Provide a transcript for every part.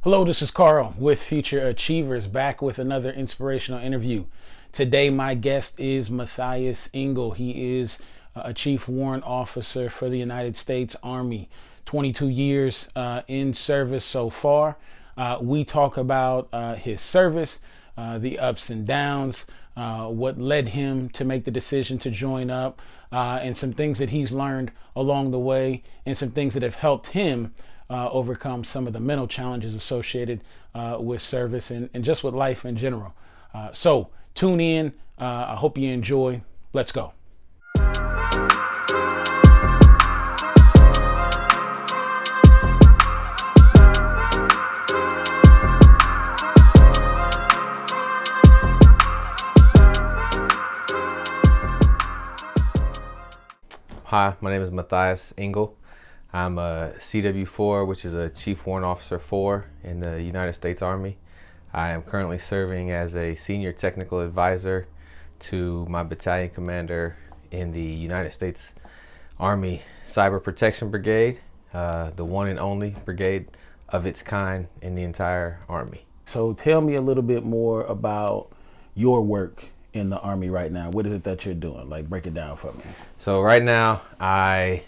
Hello, this is Carl with Future Achievers, back with another inspirational interview. Today, my guest is Matthias Ingle. He is a Chief Warrant Officer for the United States Army, 22 years in service so far. We talk about his service, the ups and downs, what led him to make the decision to join up, and some things that he's learned along the way, and some things that have helped him overcome some of the mental challenges associated with service and just with life in general. So tune in. I hope you enjoy. Let's go. Hi, my name is Matthias Ingle. I'm a CW4, which is a Chief Warrant Officer 4 in the United States Army. I am currently serving as a Senior Technical Advisor to my battalion commander in the United States Army Cyber Protection Brigade, the one and only brigade of its kind in the entire Army. So tell me a little bit more about your work in the Army right now. What is it that you're doing? Like, break it down for me. So right now, I,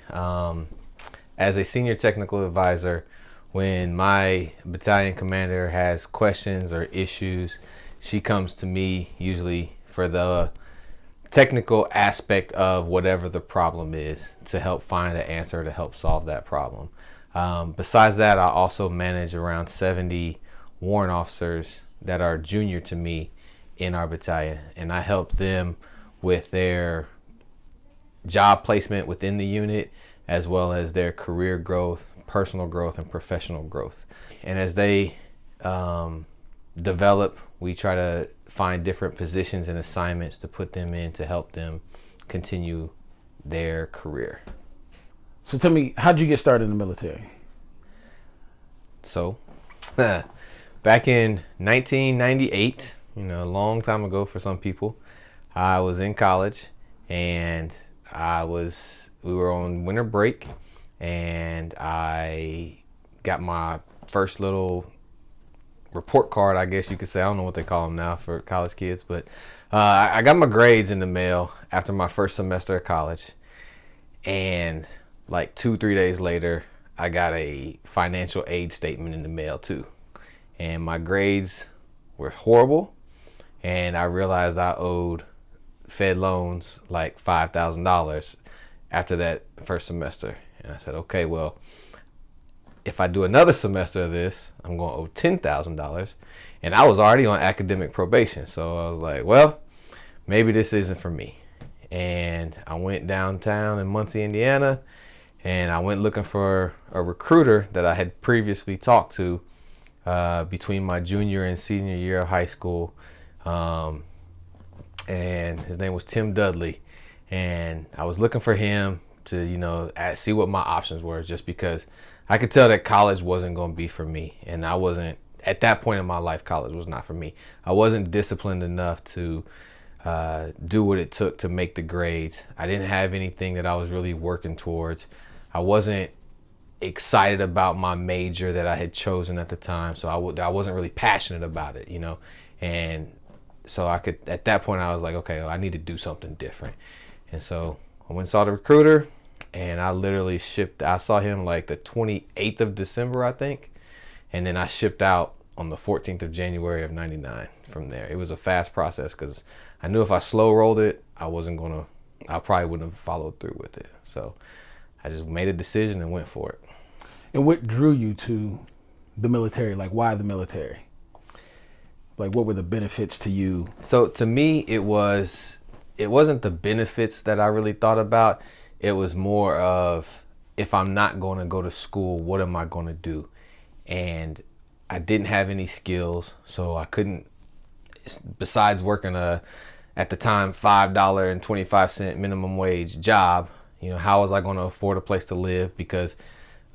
as a Senior Technical Advisor, when my battalion commander has questions or issues, she comes to me usually for the technical aspect of whatever the problem is to help find an answer to help solve that problem. Besides that, I also manage around 70 warrant officers that are junior to me in our battalion, and I help them with their job placement within the unit, as well as their career growth, personal growth, and professional growth. And as they develop, we try to find different positions and assignments to put them in to help them continue their career. So tell me, how'd you get started in the military? So, back in 1998, a long time ago for some people, I was in college, and we were on winter break, and I got my first little report card, I guess you could say. I don't know what they call them now for college kids, but I got my grades in the mail after my first semester of college, and like 2-3 days later, I got a financial aid statement in the mail too, and my grades were horrible, and I realized I owed Fed loans like $5,000 after that first semester. And I said, okay, well, if I do another semester of this, I'm going to owe $10,000. And I was already on academic probation. So I was like, well, maybe this isn't for me. And I went downtown in Muncie, Indiana, and I went looking for a recruiter that I had previously talked to between my junior and senior year of high school. And his name was Tim Dudley, and I was looking for him to see what my options were, just because I could tell that college wasn't going to be for me, and I wasn't at that point in my life. College was not for me. I wasn't disciplined enough to do what it took to make the grades. I didn't have anything that I was really working towards. I wasn't excited about my major that I had chosen at the time, so I wasn't really passionate about it, and so at that point I was like, okay, well, I need to do something different. And so I went and saw the recruiter, and I saw him like the 28th of December, I think. And then I shipped out on the 14th of January of 99 from there. It was a fast process because I knew if I slow rolled it, I probably wouldn't have followed through with it. So I just made a decision and went for it. And what drew you to the military? Like, why the military? Like, what were the benefits to you? So to me, it wasn't the benefits that I really thought about. It was more of, if I'm not going to go to school, what am I going to do? And I didn't have any skills, so I couldn't, besides working at the time, $5.25 minimum wage job, how was I going to afford a place to live? Because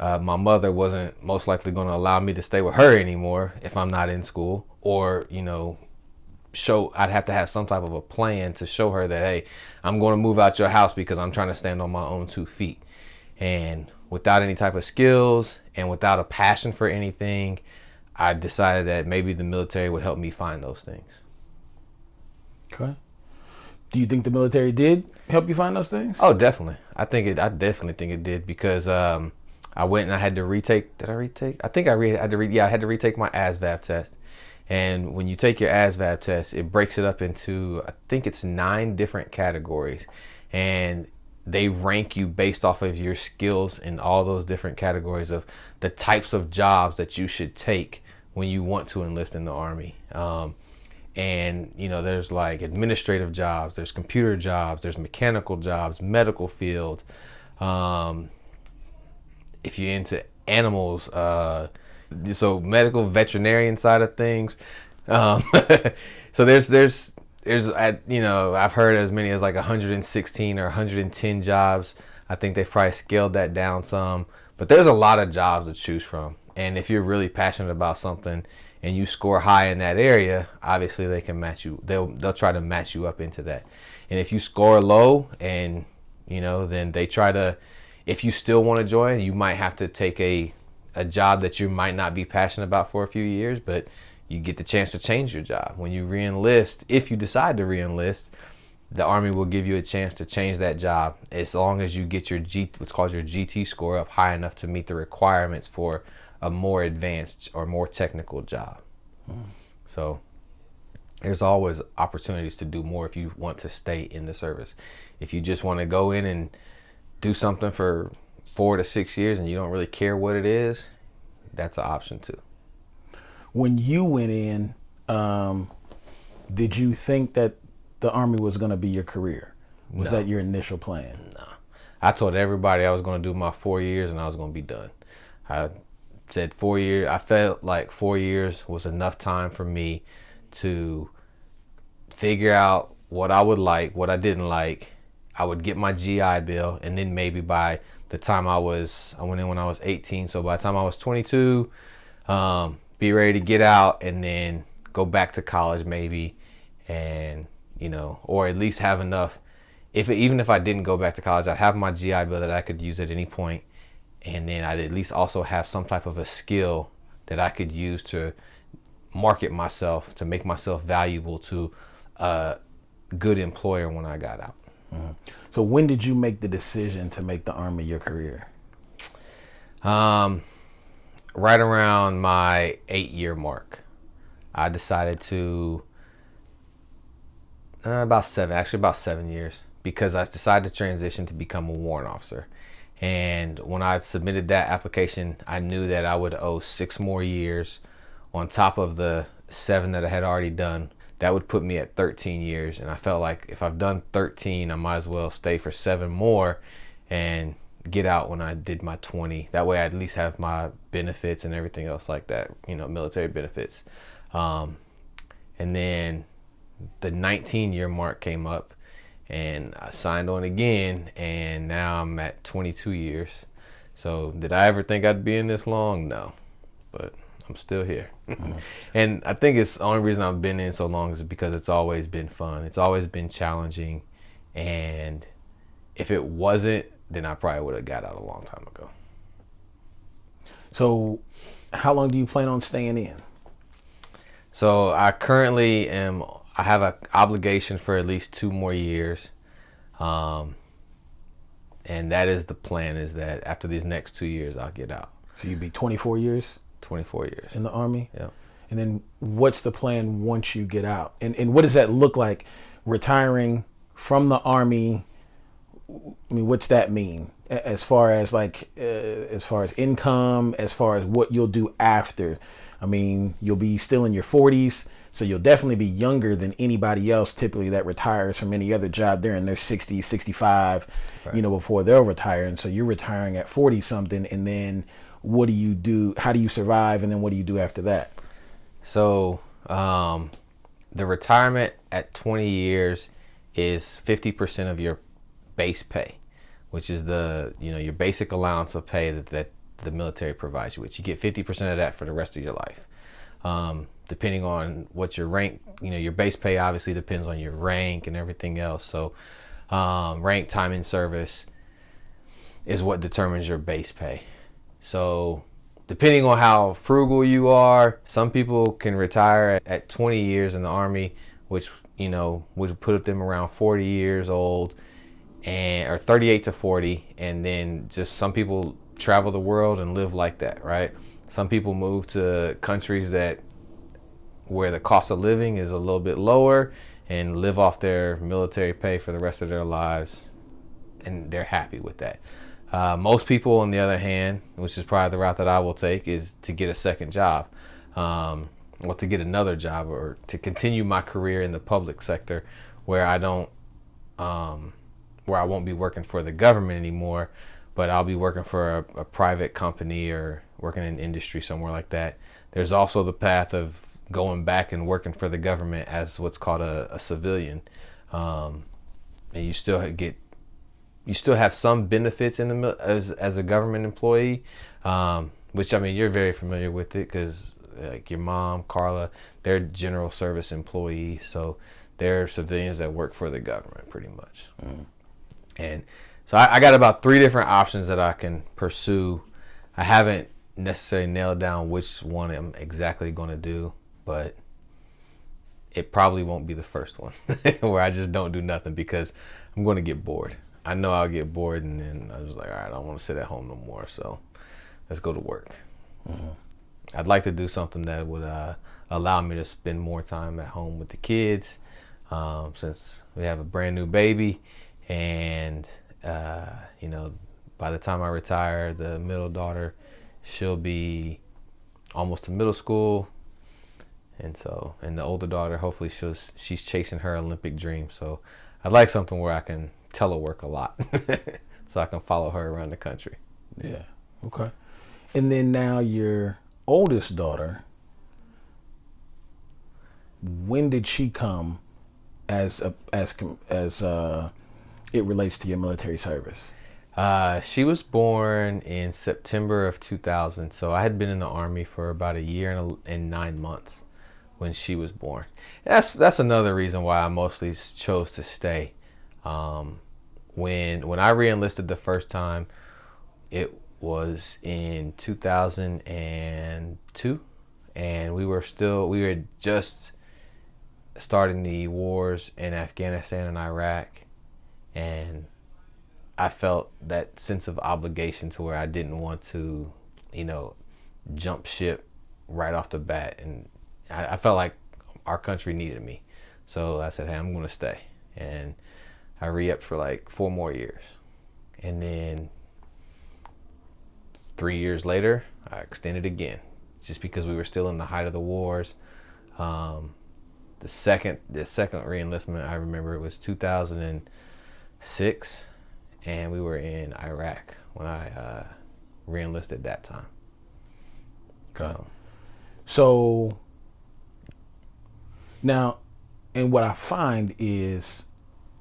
my mother wasn't most likely going to allow me to stay with her anymore if I'm not in school, or I'd have to have some type of a plan to show her that, hey, I'm going to move out your house because I'm trying to stand on my own 2 feet. And without any type of skills and without a passion for anything, I decided that maybe the military would help me find those things. Okay. Do you think the military did help you find those things? Oh, definitely. I definitely think it did, because I went and I had to retake. Did I retake? I think had to yeah, I had to retake my ASVAB test. And when you take your ASVAB test, it breaks it up into, I think it's 9 different categories, and they rank you based off of your skills in all those different categories of the types of jobs that you should take when you want to enlist in the Army. And there's like administrative jobs, there's computer jobs, there's mechanical jobs, medical field. If you're into animals, so medical veterinarian side of things. So there's I've heard as many as like 116 or 110 jobs. I think they've probably scaled that down some, but there's a lot of jobs to choose from. And if you're really passionate about something and you score high in that area, obviously they can match you. They'll try to match you up into that. And if you score low, and then they try to, if you still want to join, you might have to take a job that you might not be passionate about for a few years, but you get the chance to change your job. When you re-enlist, if you decide to re-enlist, the Army will give you a chance to change that job as long as you get your what's called your GT score up high enough to meet the requirements for a more advanced or more technical job. So there's always opportunities to do more if you want to stay in the service. If you just want to go in and do something for 4 to 6 years and you don't really care what it is, that's an option too. When you went in, did you think that the Army was going to be your career? Was that your initial plan? No. I told everybody I was going to do my 4 years and I was going to be done. I said 4 years. I felt like 4 years was enough time for me to figure out what I would like, what I didn't like. I would get my GI Bill, and then maybe by the time I went in when I was 18. So by the time I was 22, be ready to get out and then go back to college maybe, and or at least have enough. Even if I didn't go back to college, I'd have my GI Bill that I could use at any point, and then I'd at least also have some type of a skill that I could use to market myself, to make myself valuable to a good employer when I got out. Mm-hmm. So when did you make the decision to make the Army your career? Right around my 8-year mark. I decided to, about 7 years, because I decided to transition to become a warrant officer. And when I submitted that application, I knew that I would owe 6 more years on top of the 7 that I had already done. That would put me at 13 years. And I felt like if I've done 13, I might as well stay for 7 more and get out when I did my 20. That way I at least have my benefits and everything else like that, military benefits. And then the 19-year mark came up and I signed on again, and now I'm at 22 years. So did I ever think I'd be in this long? No, but I'm still here. Mm-hmm. And I think it's the only reason I've been in so long is because it's always been fun. It's always been challenging. And if it wasn't, then I probably would have got out a long time ago. So how long do you plan on staying in? So I currently I have an obligation for at least 2 more years. And that is the plan, is that after these next 2 years, I'll get out. So you'd be 24 years? 24 years. In the Army? Yeah. And then what's the plan once you get out? And what does that look like, retiring from the Army? I mean, what's that mean as far as income, as far as what you'll do after? I mean, you'll be still in your 40s, so you'll definitely be younger than anybody else typically that retires from any other job. They're in their 60s, 65, right, before they'll retire. And so you're retiring at 40 something, and then what do you do? How do you survive? And then what do you do after that? So the retirement at 20 years is 50% of your base pay, which is your basic allowance of pay that the military provides you, which you get 50% of that for the rest of your life. Depending on what your rank, your base pay obviously depends on your rank and everything else. So rank, time in service is what determines your base pay. So depending on how frugal you are, some people can retire at 20 years in the Army, which, you know, would put them around 40 years old, and or 38 to 40, and then just some people travel the world and live like that, right? Some people move to countries that where the cost of living is a little bit lower and live off their military pay for the rest of their lives, and they're happy with that. Most people, on the other hand, which is probably the route that I will take, is to get a second job, or to get another job, or to continue my career in the public sector, where I don't, where I won't be working for the government anymore, but I'll be working for a private company or working in industry somewhere like that. There's also the path of going back and working for the government as what's called a civilian, and you still have some benefits in the as a government employee, which, I mean, you're very familiar with it because like your mom, Carla, they're general service employees, so they're civilians that work for the government pretty much. And so I got about 3 different options that I can pursue. I haven't necessarily nailed down which one I'm exactly going to do, but it probably won't be the first one where I just don't do nothing because I'm going to get bored. I know I'll get bored, and then I was like, all right, I don't want to sit at home no more, so let's go to work. I'd like to do something that would allow me to spend more time at home with the kids, since we have a brand new baby, and you know, by the time I retire, the middle daughter, she'll be almost to middle school, and the older daughter, hopefully she's chasing her Olympic dream. So I'd like something where I can telework a lot, so I can follow her around the country. Yeah. Okay. And then now your oldest daughter, when did she come as it relates to your military service? She was born in September of 2000, so I had been in the Army for about a year and 9 months when she was born. That's another reason why I mostly chose to stay. When I re-enlisted the first time, it was in 2002, and we were just starting the wars in Afghanistan and Iraq, and I felt that sense of obligation to where I didn't want to, you know, jump ship right off the bat, and I felt like our country needed me, so I said, hey, I'm going to stay, and I re-upped for like 4 more years, and then 3 years later, I extended again, just because we were still in the height of the wars. The second re-enlistment, I remember it was 2006, and we were in Iraq when I re-enlisted that time. Okay. So now, and what I find is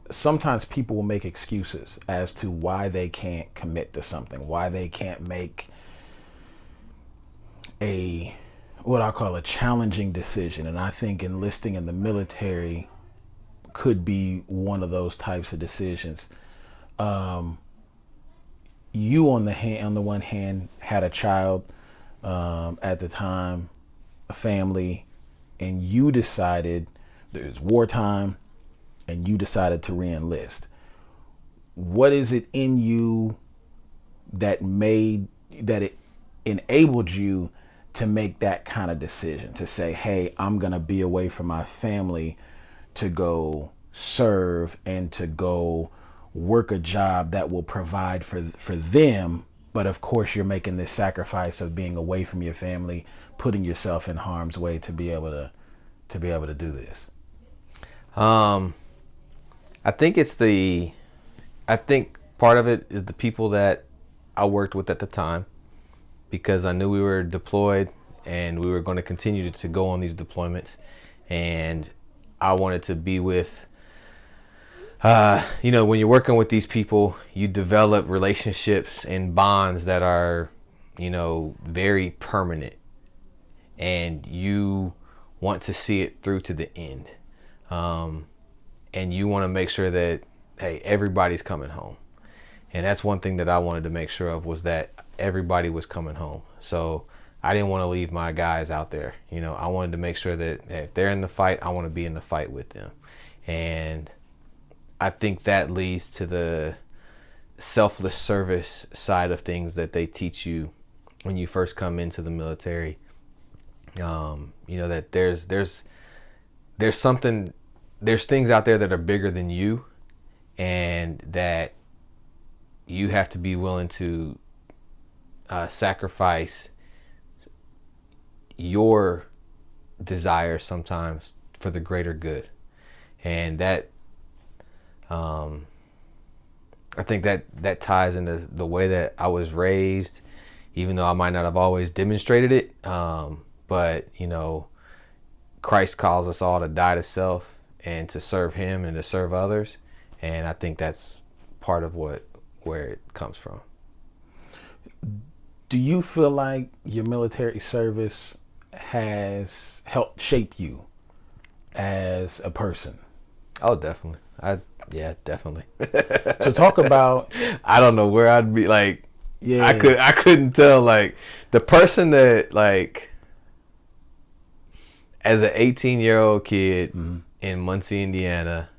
sometimes people will make excuses as to why they can't commit to something, why they can't make what I call a challenging decision. And I think enlisting in the military could be one of those types of decisions. You on the one hand had a child at the time, a family, and you decided there's wartime, and you decided to re-enlist. What is it in you that it enabled you to make that kind of decision, to say, hey, I'm going to be away from my family to go serve and to go work a job that will provide for them, but of course you're making this sacrifice of being away from your family, putting yourself in harm's way to be able to do this? I think part of it is the people that I worked with at the time, because I knew we were deployed and we were going to continue to go on these deployments, and I wanted to be with, you know, when you're working with these people, you develop relationships and bonds that are, you know, very permanent, and you want to see it through to the end. And you want to make sure that, hey, everybody's coming home. And that's one thing that I wanted to make sure of, was that everybody was coming home. So I didn't want to leave my guys out there. You know, I wanted to make sure that if they're in the fight, I want to be in the fight with them. And I think that leads to the selfless service side of things that they teach you when you first come into the military. You know, that there's things out there that are bigger than you, and that you have to be willing to sacrifice your desires sometimes for the greater good. And that I think that ties into the way that I was raised, even though I might not have always demonstrated it. But, you know, Christ calls us all to die to self and to serve him and to serve others. And I think that's part of where it comes from. Do you feel like your military service has helped shape you as a person? Oh, definitely. Yeah, definitely. So talk about. I don't know where I'd be. Like, Yeah, I couldn't tell. Like, the person that, like, as an 18-year-old kid in Muncie, Indiana,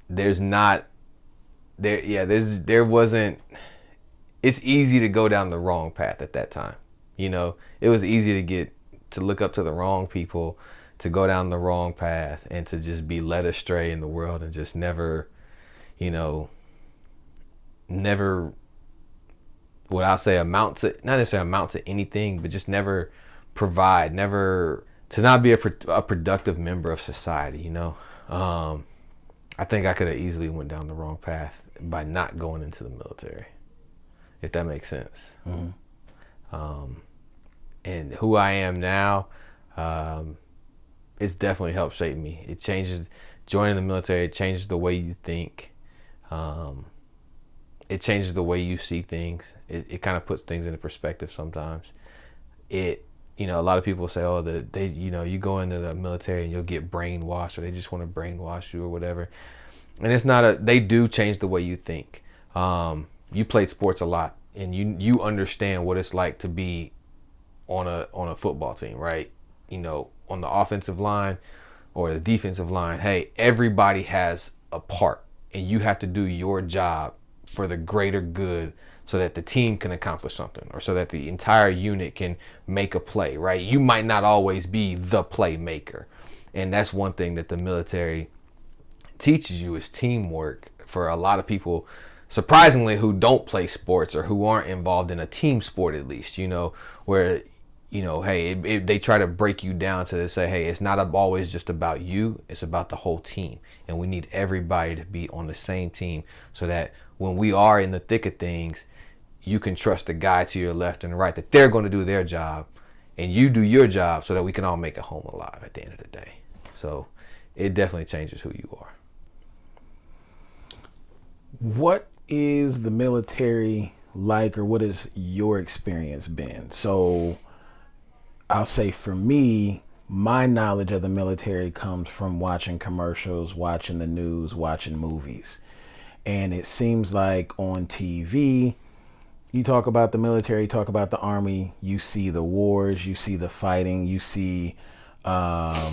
there wasn't. It's easy to go down the wrong path at that time. You know, it was easy to look up to the wrong people, to go down the wrong path, and to just be led astray in the world and just never, you know, what I'll say not necessarily amount to anything, but just never to not be a productive member of society, you know. I think I could have easily went down the wrong path by not going into the military, if that makes sense. And who I am now, it's definitely helped shape me. It changes, joining the military, it changes the way you think. It changes the way you see things. It kind of puts things into perspective sometimes. You know, a lot of people say, oh, you know, you go into the military and you'll get brainwashed, or they just want to brainwash you or whatever. And it's not they do change the way you think. You played sports a lot, and you understand what it's like to be on a football team, right? You know, on the offensive line or the defensive line, hey, everybody has a part, and you have to do your job for the greater good, so that the team can accomplish something, or so that the entire unit can make a play, right? You might not always be the playmaker. And that's one thing that the military teaches you, is teamwork. For a lot of people, surprisingly, who don't play sports or who aren't involved in a team sport, at least, you know, where, you know, hey, they try to break you down to say, hey, it's not always just about you, it's about the whole team. And we need everybody to be on the same team, so that when we are in the thick of things, you can trust the guy to your left and right, that they're going to do their job and you do your job, so that we can all make it home alive at the end of the day. So it definitely changes who you are. What is the military like, or what has your experience been? So I'll say, for me, my knowledge of the military comes from watching commercials, watching the news, watching movies. And it seems like on TV, you talk about the military, talk about the army, you see the wars, you see the fighting, you see, the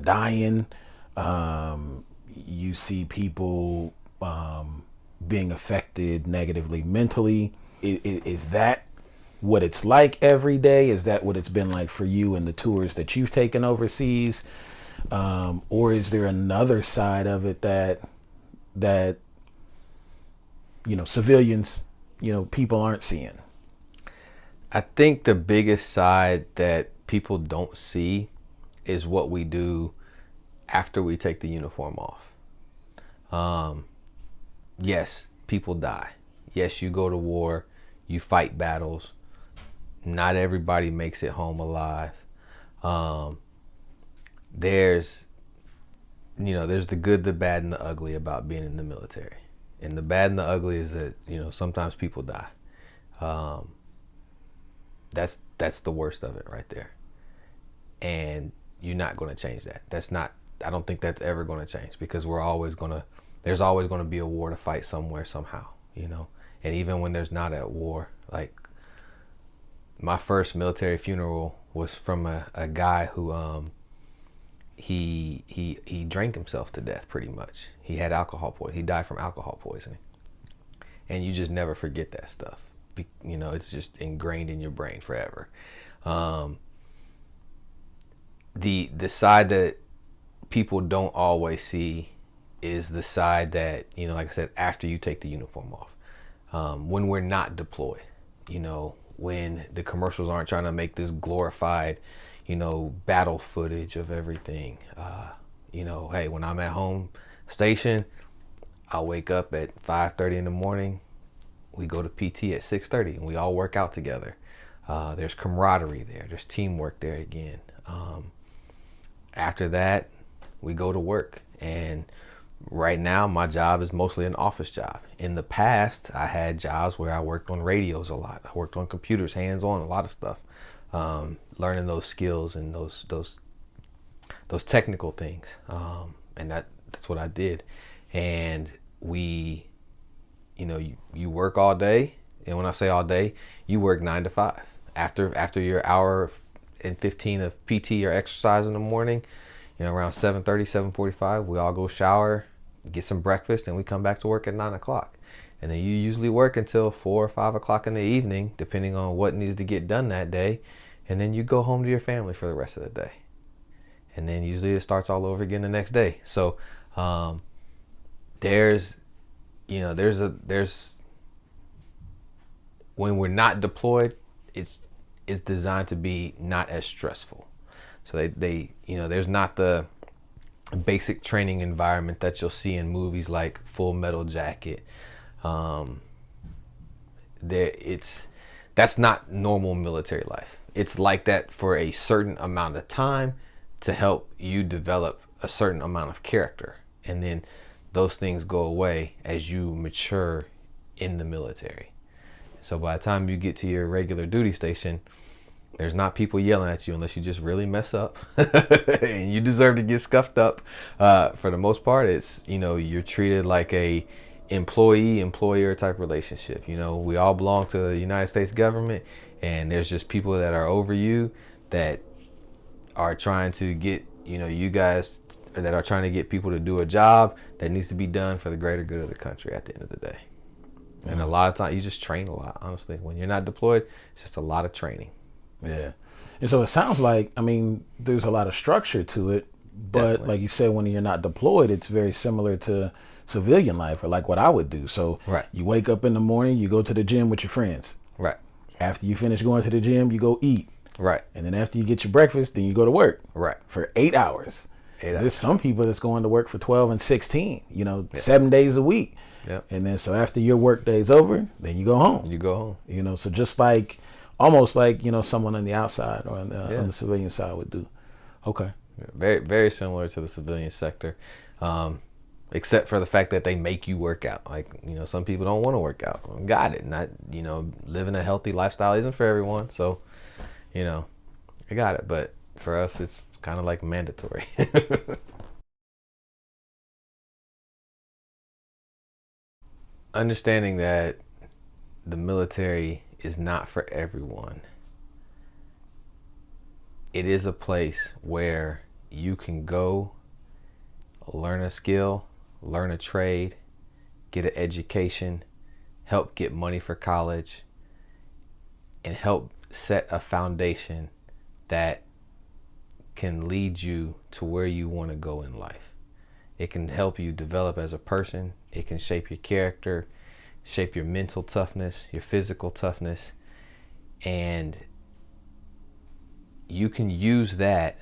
dying. You see people being affected negatively mentally. Is that what it's like every day? Is that what it's been like for you in the tours that you've taken overseas? Or is there another side of it that you know, civilians, you know, people aren't seeing? I think the biggest side that people don't see is what we do after we take the uniform off. Yes, people die. Yes, you go to war, you fight battles. Not everybody makes it home alive. There's the good, the bad, and the ugly about being in the military. And the bad and the ugly is that, you know, sometimes people die. That's the worst of it right there. And you're not going to change that. I don't think that's ever going to change, because there's always going to be a war to fight somewhere, somehow, you know. And even when there's not a war, like my first military funeral was from a guy who he drank himself to death, pretty much. He had alcohol poisoning. He died from alcohol poisoning. And you just never forget that stuff. You know, it's just ingrained in your brain forever. The side that people don't always see is the side that, you know, like I said, after you take the uniform off, when we're not deployed, you know, when the commercials aren't trying to make this glorified, you know, battle footage of everything. You know, hey, when I'm at home station, I'll wake up at 5:30 in the morning. We go to PT at 6:30 and we all work out together. There's camaraderie there. There's teamwork there again. After that, we go to work. And right now, my job is mostly an office job. In the past, I had jobs where I worked on radios a lot. I worked on computers, hands-on, a lot of stuff. Learning those skills and those technical things. And that's what I did. And we, you know, you work all day. And when I say all day, you work 9 to 5. After your hour and 15 of PT or exercise in the morning, you know, around 7:30, 7:45, we all go shower, get some breakfast, and we come back to work at 9 o'clock. And then you usually work until 4 or 5 o'clock in the evening, depending on what needs to get done that day. And then you go home to your family for the rest of the day. And then usually it starts all over again the next day. So there's when we're not deployed, it's designed to be not as stressful. So they you know, there's not the basic training environment that you'll see in movies like Full Metal Jacket. That's not normal military life. It's like that for a certain amount of time to help you develop a certain amount of character. And then those things go away as you mature in the military. So by the time you get to your regular duty station, there's not people yelling at you unless you just really mess up and you deserve to get scuffed up. For the most part, it's, you know, you're treated like a employee-employer type relationship. You know, we all belong to the United States government, and there's just people that are over you that are trying to get, you know, you guys that are trying to get people to do a job that needs to be done for the greater good of the country at the end of the day. And a lot of times you just train a lot, honestly. When you're not deployed, it's just a lot of training. Yeah. And so it sounds like, I mean, there's a lot of structure to it, but definitely, like you said, when you're not deployed, it's very similar to civilian life, or like what I would do. So right, you wake up in the morning, you go to the gym with your friends. Right. After you finish going to the gym, you go eat. Right. And then after you get your breakfast, then you go to work. Right. For 8 hours. 8 hours. There's some people that's going to work for 12 and 16, you know, 7 days a week. Yep. And then so after your work day's over, then you go home. You go home. You know, so just like, almost like, you know, someone on the outside or on the civilian side would do. Okay. Very, very similar to the civilian sector, except for the fact that they make you work out. Like, you know, some people don't want to work out. Got it. Not, you know, living a healthy lifestyle isn't for everyone. So, you know, I got it. But for us, it's kind of like mandatory. Understanding that the military is not for everyone. It is a place where you can go learn a skill, learn a trade, get an education, help get money for college, and help set a foundation that can lead you to where you want to go in life. It can help you develop as a person. It can shape your character, shape your mental toughness, your physical toughness, and you can use that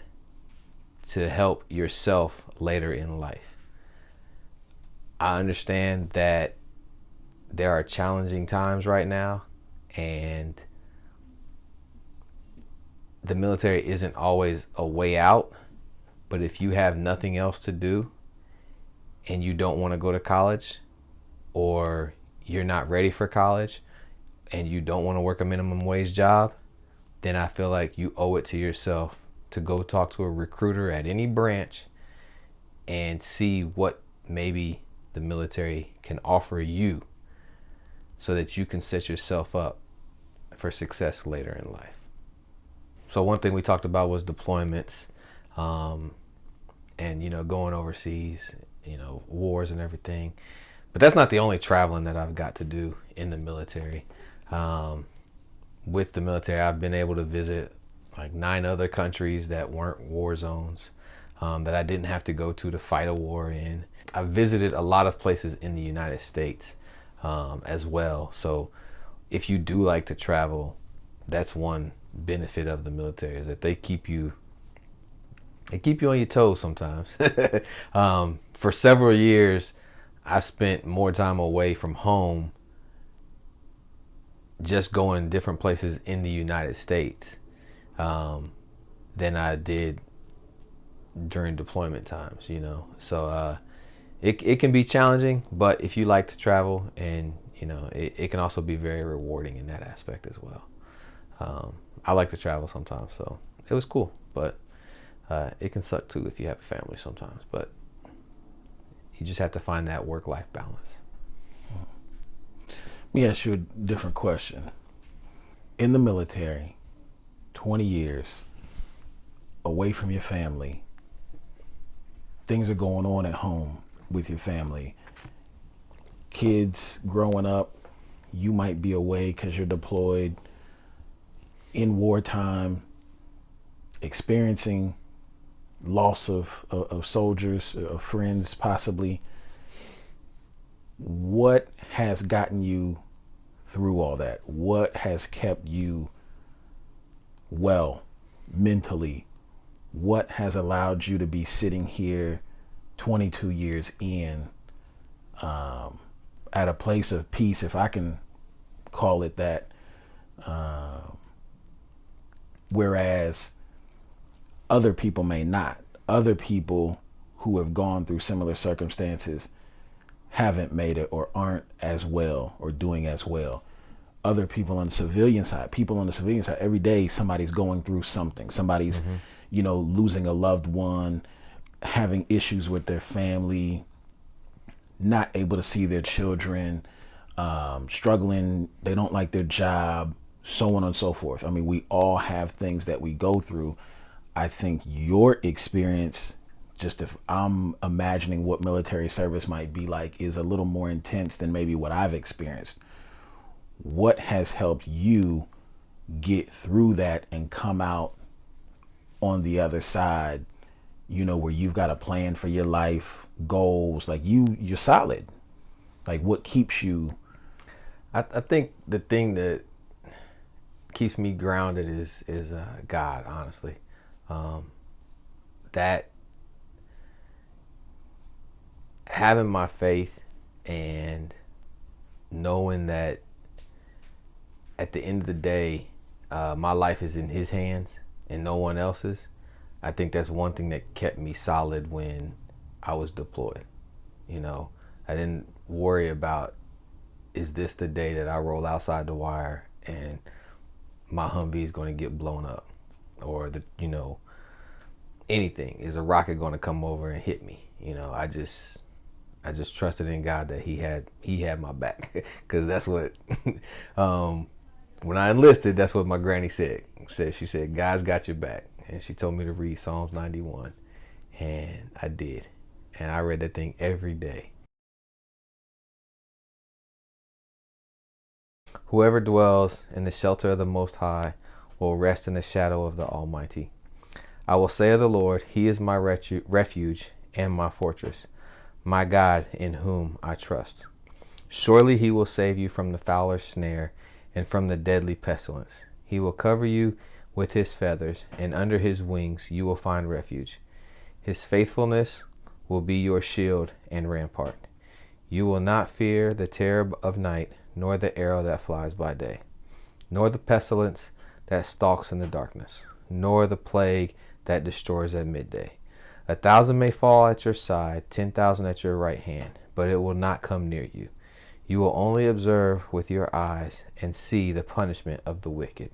to help yourself later in life. I understand that there are challenging times right now, and the military isn't always a way out, but if you have nothing else to do and you don't want to go to college, or you're not ready for college and you don't want to work a minimum wage job, then I feel like you owe it to yourself to go talk to a recruiter at any branch and see what maybe the military can offer you so that you can set yourself up for success later in life. So one thing we talked about was deployments, and going overseas, wars and everything. But that's not the only traveling that I've got to do in the military. With the military, I've been able to visit like 9 other countries that weren't war zones, that I didn't have to go to fight a war in. I've visited a lot of places in the United States as well. So if you do like to travel, that's one benefit of the military, is that they keep you on your toes sometimes. For several years, I spent more time away from home just going different places in the United States than I did during deployment times, So it can be challenging, but if you like to travel, and it can also be very rewarding in that aspect as well. I like to travel sometimes, so it was cool, but it can suck too if you have a family sometimes, but you just have to find that work-life balance. Let me ask you a different question. In the military, 20 years, away from your family, things are going on at home with your family. Kids growing up, you might be away because you're deployed in wartime, experiencing loss of soldiers, of friends possibly. What has gotten you through all that? What has kept you well mentally? What has allowed you to be sitting here 22 years in at a place of peace, if I can call it that, whereas other people may not. Other people who have gone through similar circumstances haven't made it, or aren't as well, or doing as well. Other people on the civilian side, every day somebody's going through something. Somebody's, losing a loved one, having issues with their family, not able to see their children, struggling, they don't like their job, so on and so forth. I mean, we all have things that we go through. I think your experience, just if I'm imagining what military service might be like, is a little more intense than maybe what I've experienced. What has helped you get through that and come out on the other side, where you've got a plan for your life, goals, like you're solid? Like, what keeps you? I think the thing that keeps me grounded is God, honestly. That having my faith and knowing that at the end of the day, my life is in His hands and no one else's. I think that's one thing that kept me solid when I was deployed. I didn't worry about, is this the day that I roll outside the wire and my Humvee is going to get blown up, or anything, is a rocket going to come over and hit me? I just trusted in God that He had my back, because that's what when I enlisted, that's what my granny said. She said, God's got your back, and she told me to read Psalms 91, and I did, and I read that thing every day. Whoever dwells in the shelter of the Most High will rest in the shadow of the Almighty. I will say of the Lord, He is my refuge and my fortress, my God in whom I trust. Surely He will save you from the fowler's snare and from the deadly pestilence. He will cover you with His feathers, and under His wings you will find refuge. His faithfulness will be your shield and rampart. You will not fear the terror of night, nor the arrow that flies by day, nor the pestilence that stalks in the darkness, nor the plague that destroys at midday. 1,000 may fall at your side, 10,000 at your right hand, but it will not come near you. You will only observe with your eyes and see the punishment of the wicked.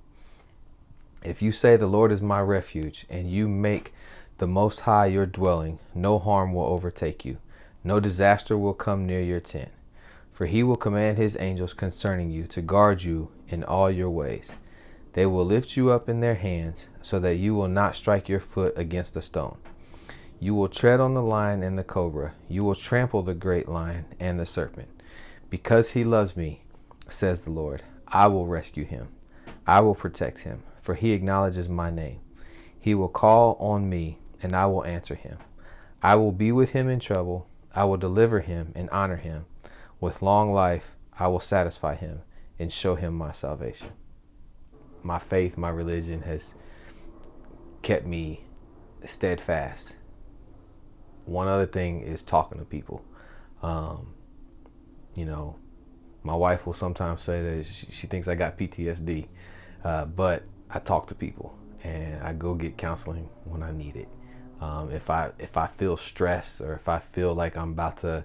If you say, the Lord is my refuge, and you make the Most High your dwelling, no harm will overtake you, No disaster will come near your tent. For he will command his angels concerning you to guard you in all your ways. They will lift you up in their hands so that you will not strike your foot against a stone. You will tread on the lion and the cobra. You will trample the great lion and the serpent. Because he loves me, says the Lord, I will rescue him. I will protect him, for he acknowledges my name. He will call on me, and I will answer him. I will be with him in trouble. I will deliver him and honor him. With long life, I will satisfy him and show him my salvation. My faith, my religion has kept me steadfast. One other thing is talking to people. You know, my wife will sometimes say that she thinks I got PTSD, but I talk to people and I go get counseling when I need it. If I feel stressed, or if I feel like I'm about to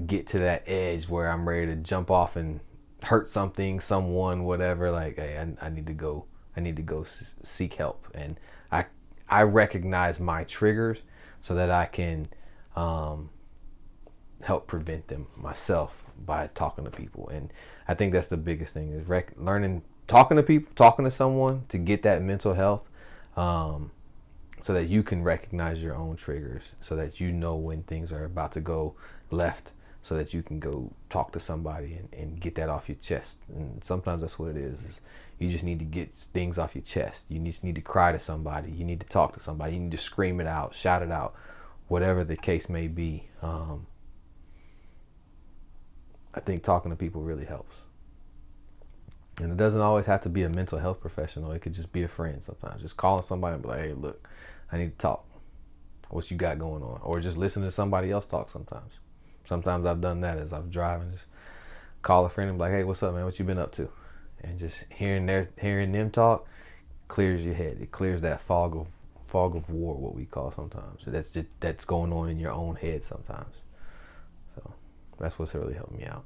get to that edge where I'm ready to jump off and hurt something, someone, whatever, like, hey, I need to go seek help. And I recognize my triggers so that I can help prevent them myself by talking to people. And I think that's the biggest thing, is learning, talking to people, talking to someone to get that mental health, so that you can recognize your own triggers, so that you know when things are about to go left, so that you can go talk to somebody and get that off your chest. And sometimes that's what it is you just need to get things off your chest. You just need to cry to somebody. You need to talk to somebody. You need to scream it out, shout it out, whatever the case may be. I think talking to people really helps. And it doesn't always have to be a mental health professional. It could just be a friend sometimes. Just calling somebody and be like, hey, look, I need to talk. What you got going on? Or just listen to somebody else talk sometimes. Sometimes I've done that as I'm driving. Just call a friend and be like, hey, what's up, man? What you been up to? And just hearing them talk clears your head. It clears that fog of war, what we call sometimes. So that's going on in your own head sometimes. So that's what's really helping me out.